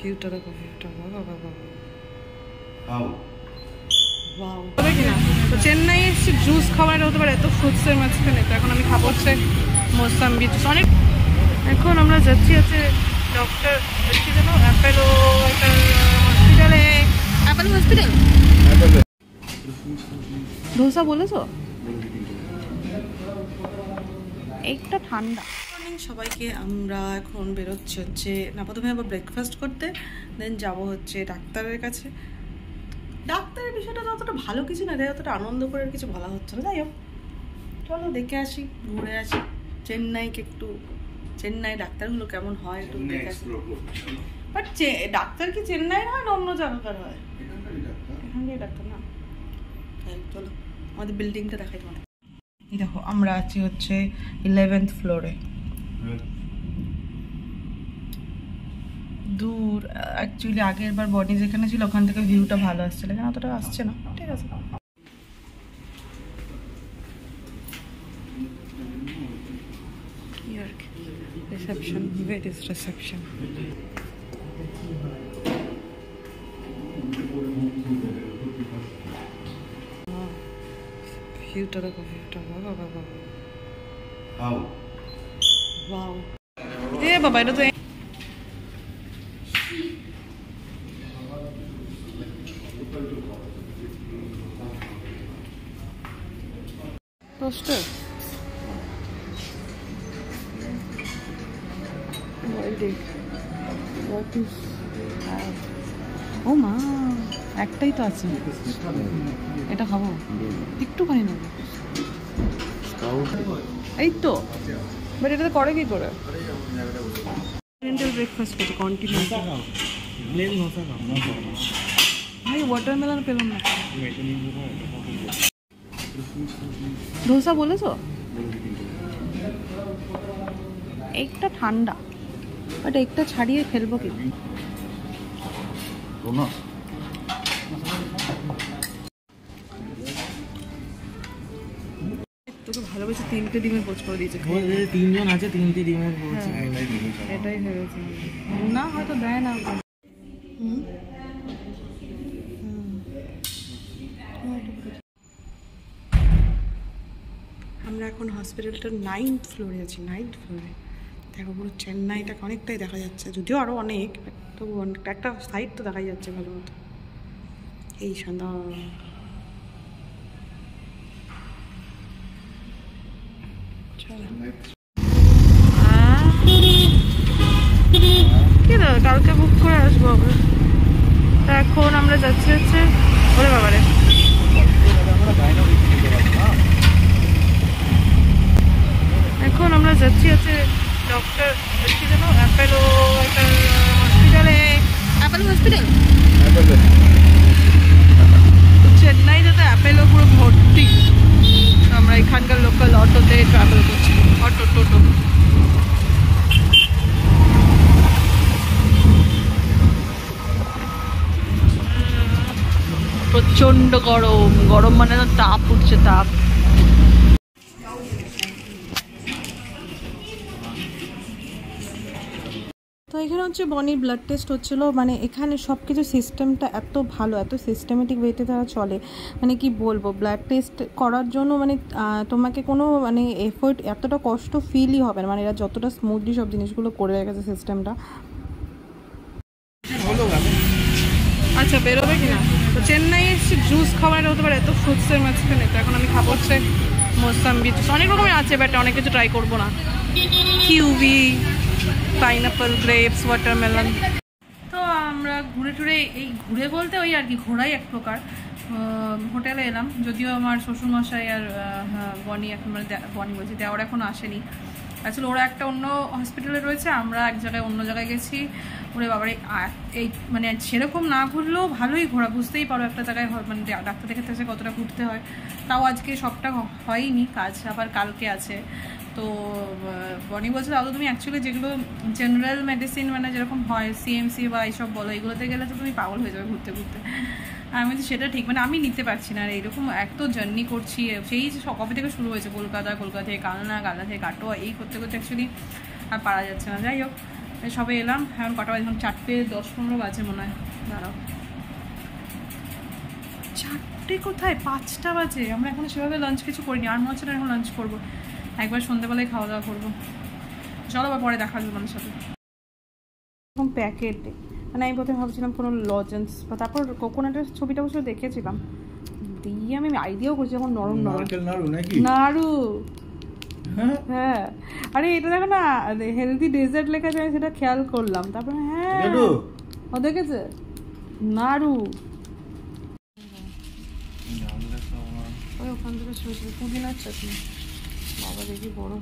ভিউটা দেখো, ভিউটা বাবা বাবা ওয়াও। তো চেন্নাই এসেছি জুস খাওয়ার হতে পারে, এত ফ্রুটসের মাঝখানে। তো এখন আমি খাবো হচ্ছে মোসাম্বি জুস। অনেক এখন আমরা যাচ্ছি হচ্ছে ডক্টর কি যেন অ্যাপেলো একটা হসপিটালে, অ্যাপেলো হসপিটাল। ধোসা বলেছো? একটা ঠান্ডা। মর্নিং সবাইকে। আমরা এখন বেরোচ্ছি হচ্ছে না, প্রথমে আবার ব্রেকফাস্ট করতে, দেন যাবো হচ্ছে ডাক্তারের কাছে। ডাক্তারের বিষয়টা অতটা ভালো কিছু না, অতটা আনন্দ করে কিছু বলা হচ্ছে না। যাই হোক, চলো দেখে আসি, ঘুরে আসি চেন্নাইকে একটু। চেন্নাই ডাক্তারগুলো কেমন হয় একটু দেখে আসি। বাট ডাক্তার কি চেন্নাইয়ের হয় না অন্য জায়গাকার হয়? এখানকার ডাক্তার না। চলো আমাদের বিল্ডিংটা দেখাই তোমাদের। দেখো আমরা আছি হচ্ছে 11th ফ্লোরে। দূর অ্যাকচুয়ালি আগের বার বডি যেখানে ছিল ওখান থেকে ভিউটা ভালো আসছিল, এখানে অতটা আসছে না। ঠিক আছে, রিসেপশন, ওয়েট ইজ রিসেপশন। ভিউটা দেখো, ভিউটা বাবা বাবা ওয়াও। এ বাবা, এটা তো পোস্টার। ও মা, একটাই তো আছে, এটা খাবো একটুখানি নেবো। এই তো, বাট এটাতে করে কি করে? ব্রেকফাস্ট করছি কন্টিনেন্টাল। ভাই ওয়াটারমেলন পেলাম না। ধোসা বলেছো? একটা ঠান্ডা, বাট একটা ছাড়িয়ে ফেলবো কি? তোকে ভালোবেসে 3টে ডিমের পোচ করে দিয়েছে। 3জন আছে, 3টে ডিমের পোচ। এটাই ভেবেছি না, হয়তো দেয় না। আমরা এখন হসপিটালটার 9th ফ্লোরে আছি। 9th ফ্লোরে দেখো, পুরো চেন্নাইটাকে অনেকটাই দেখা যাচ্ছে, যদিও আরও অনেক, তবু একটা সাইড তো দেখাই যাচ্ছে ভালো মতো। এই সুন্দর কালকে বুক করে আসবো আবার। এখন আমরা যাচ্ছি হচ্ছে, ওরে বাবারে, এখন আমরা যাচ্ছি হচ্ছে ডক্টর কি যেন অ্যাপেলো একটা হসপিটালে, অ্যাপেলো হসপিটাল। চেন্নাই যাতে অ্যাপেলো পুরো ভর্তি। আমরা এখানকার লোকাল অটোতে ট্রাভেল করছি, অটো টোটো। প্রচন্ড গরম, গরম মানে তো তাপ উঠছে, তাপ। তো এখানে হচ্ছে বনির ব্লাড টেস্ট হচ্ছিলো। মানে এখানে সব কিছু সিস্টেমটা এত ভালো, এত সিস্টেমেটিক ওয়েতে তারা চলে, মানে কি বলবো। ব্লাড টেস্ট করার জন্য মানে তোমাকে কোনো মানে এফোর্ট, এতটা কষ্ট ফিলই হবে না। মানে এরা যতটা স্মুথলি সব জিনিসগুলো করে রেখেছে সিস্টেমটা। আচ্ছা বেরোবে কিনা? তো চেন্নাই এসেছি জুস খাওয়ার হতে পারে, এত ফ্রুটসের মাঝখানে। তো এখন আমি খাবো হচ্ছে মোসাম্বি জুস। অনেক রকমের আছে, বাট অনেক কিছু ট্রাই করবো না। কিউবি, পাইনাপল, গ্রেপস, ওয়াটারমেলন। তো আমরা ঘুরে টুরে, এই ঘুরে বলতে ওই আর কি, ঘোরাই এক প্রকার। হোটেলে এলাম, যদিও আমার শ্বশুরমশাই আর বনি এখন, মানে বনি বলছি, দেওয়ার এখন আসেনি। আসলে ওরা একটা অন্য হসপিটালে রয়েছে, আমরা এক জায়গায় অন্য জায়গায় গেছি। ওরে বাবারে, এই মানে সেরকম না ঘুরলেও ভালোই ঘোরা, বুঝতেই পারো একটা জায়গায় মানে ডাক্তার দেখাতে আসে কতটা ঘুরতে হয়। তাও আজকে সবটা হয়নি কাজ, আবার কালকে আছে। তো বনি বলছে দাদা তুমি অ্যাকচুয়ালি যেগুলো জেনারেল মেডিসিন, মানে যেরকম হয় সিএমসি বা এইসব বলো, এগুলোতে গেলে তো তুমি পাগল হয়ে যাবে ঘুরতে ঘুরতে। আমি বলছি সেটা ঠিক, মানে আমি নিতে পারছি না। আর এইরকম এক তো জার্নি করছি, সেই কবে থেকে শুরু হয়েছে, কলকাতা থেকে কালনা, কালনা থেকে কাটোয়া, এই করতে করতে অ্যাকচুয়ালি আর পারা যাচ্ছে না। যাই হোক, এই সবে এলাম, এখন কটা বাজে, এখন 4:10-15 বাজে মনে হয়। দাঁড়াও, 4টে কোথায়, 5টা বাজে। আমরা এখন সেভাবে লাঞ্চ কিছু করিনি, আর মনে হচ্ছে না এখন লাঞ্চ করবো, একবার সন্ধ্যেবেলায় খাওয়া দাওয়া করবো। চলো আবার পরে দেখা যাবে আমার সাথে। এরকম প্যাকেটে, মানে আমি প্রথমে ভাবছিলাম কোনো লজেন্স, বা তারপর কোকোনাটের ছবিটা বসে দেখেছিলাম, দিয়ে আমি আইডিয়াও করছি এখন নরম নরম নাড়ু। হ্যাঁ, আরে এটা দেখো না, হেলদি ডেজার্ট লেখা আছে, আমি সেটা খেয়াল করলাম, তারপরে হ্যাঁ ও দেখেছে নাড়ু। ওখান থেকে শুয়েছিল পুদিনার চাটনি, বাবা দেখি বড়।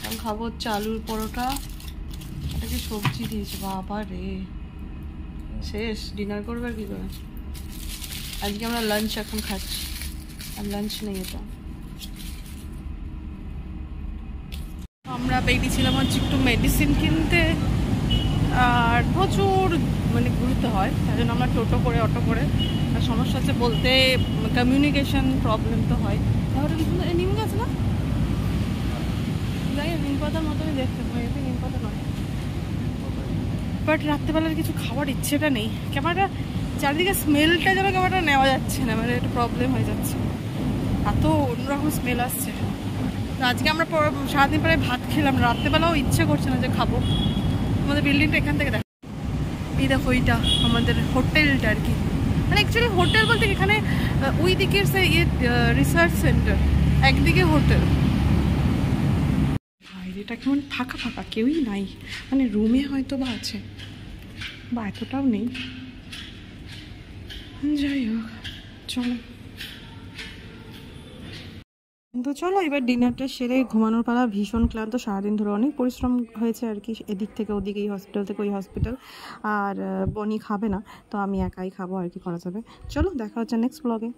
আমি খাবো হচ্ছে আলুর পরোটা, এটাকে সবজি দিয়েছে, বাবা রে শেষ। ডিনার করবে আর কি করে? আজকে আমরা লাঞ্চ এখন খাচ্ছি, আর লাঞ্চ নেই এটা। আমরা বেরিয়েছিলাম হচ্ছে একটু মেডিসিন কিনতে, আর প্রচুর মানে ঘুরতে হয়, তাই জন্য আমরা টোটো করে অটো করে। আর সমস্যা হচ্ছে বলতে কমিউনিকেশন প্রবলেম তো হয়। তাহলে নিম গাছ না, যাই নিম পাতার মতনই দেখতে পাই, এটা নিম পাতা নয়। বাট রাত্রেবেলার কিছু খাওয়ার ইচ্ছেটা নেই, ক্যামেরাটা চারিদিকে স্মেলটা যেন ক্যামেরাটা নেওয়া যাচ্ছে না, মানে একটা প্রবলেম হয়ে যাচ্ছে, এত অন্যরকম স্মেল আসছে। তো আজকে আমরা সারাদিন পরে ভাত খেলাম, রাত্রেবেলাও ইচ্ছে করছে না যে খাবো। আমাদের বিল্ডিংটা এখান থেকে দেখো, এই দেখো এইটা আমাদের হোটেলটা আর কি, মানে অ্যাকচুয়ালি হোটেল বলতে এখানে ওই দিকের রিসার্চ সেন্টার, একদিকে হোটেল। বাইরেটা কেমন ফাঁকা ফাঁকা, কেউই নাই, মানে রুমে হয়তো বা আছে, বা এতটাও নেই। যাই হোক চলো, তো চলো এবার ডিনারটা সেরে ঘুমানোর পালা। ভীষণ ক্লান্ত, সারাদিন ধরে অনেক পরিশ্রম হয়েছে আর কি, এদিক থেকে ওদিকে, এই হসপিটাল থেকে ওই হসপিটাল। আর বনি খাবে না, তো আমি একাই খাবো, আর কি করা যাবে। চলো দেখা হচ্ছে নেক্সট ব্লগে।